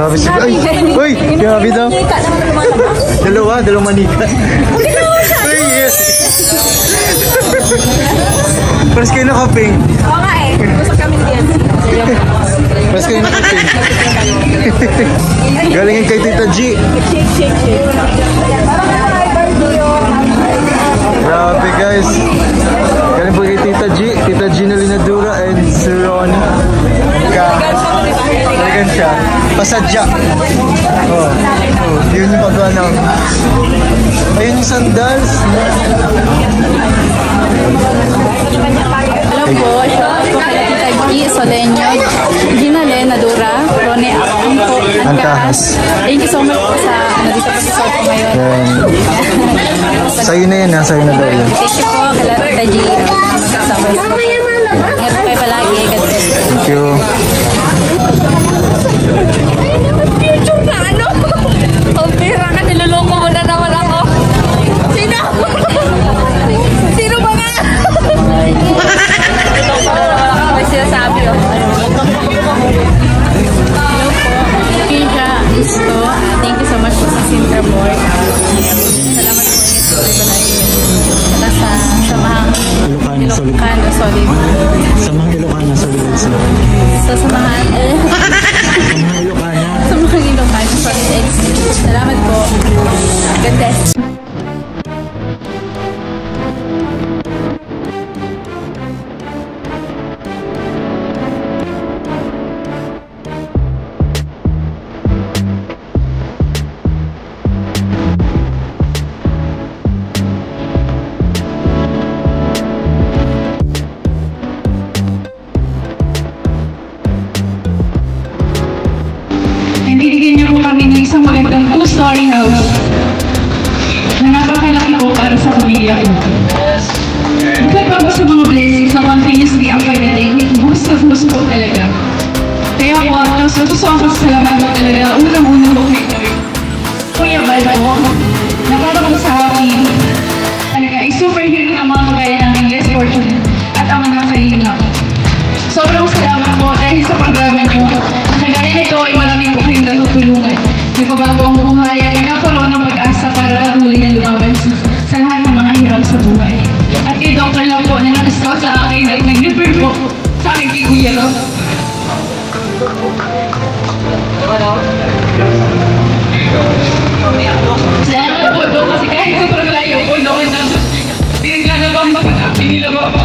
Grabe si Ay! Uy! Grabe daw! Dalawang manika. Uy! Paras kayo nakaping. Oo nga eh. Gusto kami diyan. Paras kayo nakaping. Galingin kay Tita G. Shake. Grabe guys. Galing po kay Tita G. Tita Gina Linadura and Sir Ron. Talagan siya. Pasadya. Oh. Yun yung pagkawa ng... Ayun yung sandals. Hello po. Shout po kay Tita G. Solenyo. Gina Linadura. Rone Angko. Angkahas. Thank you so much po sa dito po sa South ngayon. Sa'yo na yan ha. Sa'yo na daw yan. Thank you po kay Tita G. Magkasama po. Ingat po kayo palagi. God bless. Thank you. Future na ano? Ang pira ka, niloloko mo na naman ako. Sino? Sino ba nga? May sinasabi oh. Hello po. Kija Isto. Thank you so much po sa Sintra Board. Salamat po. Ingat po kayo palagi. Saka sa Samahang Ilocano Solid. Samahang Ilocano Solid. Sa Samahang Ilocano Solid. Salamat po. God bless. Binigyan niyo po kami ng isang magandang two-story house na napakalaki po para sa pamilya ko. Bukod pa po sa mga blessings na continuously ang pagdating, gusto po talaga. Kaya po, sobrang salamat po talaga. Unang-unang po kayo. Kuya Bal po, napapag sa akin. Talaga, ay superhero ang mga kagaya namin less fortunate at ang mga kahihirap. Sobrang salamat po dahil sa programa niyo. Kagaya nito ay maraming po kayong natutulungan. Nagbabago ang buhay at nagkakaroon ng pag-asa para muli na lumaban sa lahat ng mga hirap sa buhay. At kay Dr. lang po na nag-scout sa akin at nag-refer po sa akin kay Kuya Ro. Salamat po doon kasi kahit sobrang layo po noon na pinaglalabang nila po.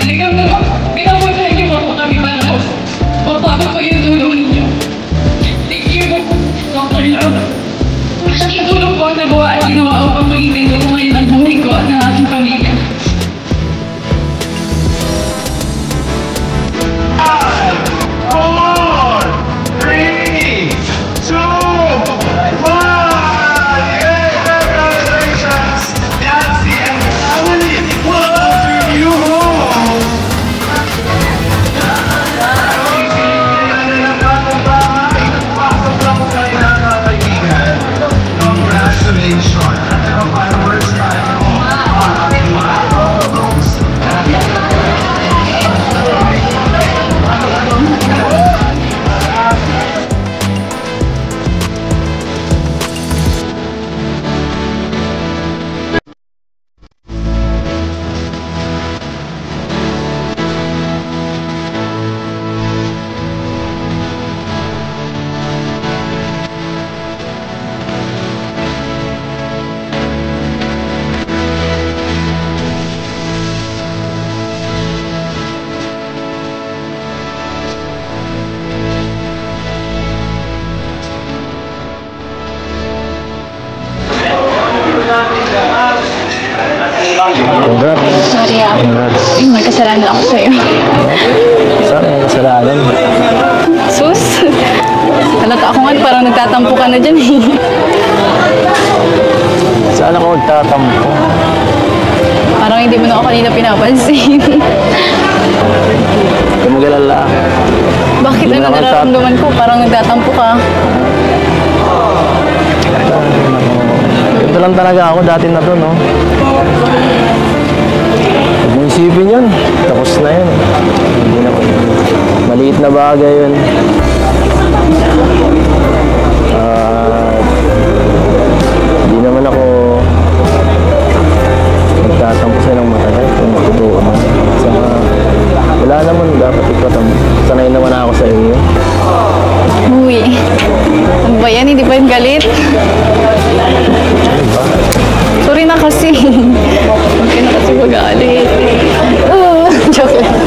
Talagang pinapunta niyo po kami para po. Pagpapag po yung tulong ninyo. Thank you po, Dr. Love. At yung tulong po na buwa at ginawa upang maging ganito ko ngayon ang buhay ko at ng aking pamilya. 5, 4, 3, 2, 1. Congratulations! That's the end of the family. Welcome you home. Congratulations! My worst time. Congrats. Sorry ah. Congrats. May kasalanan ako sa'yo. Saan may kasalanan? Sus! Halata ako nga parang nagtatampo ka na dyan eh. Saan ako magtatampo? Parang hindi mo na ako kanina pinapansin. Huwag mag-alala. Bakit ano nararamdaman ko? Parang nagtatampo ka. Ito lang talaga ako dati na to, no? Huwag mo isipin yun. Tapos na yun. Hindi na. Maliit na bagay yun. Hindi naman ako magtatampo sa ng matagal kung matutuwa mo. Wala naman dapat ikatampo. Sanay naman ako sa iyo. Uy. Ano ba yan? Hindi ba yung galit? Sorry na kasi. Huwag ka na kasi magalit. Joke lang.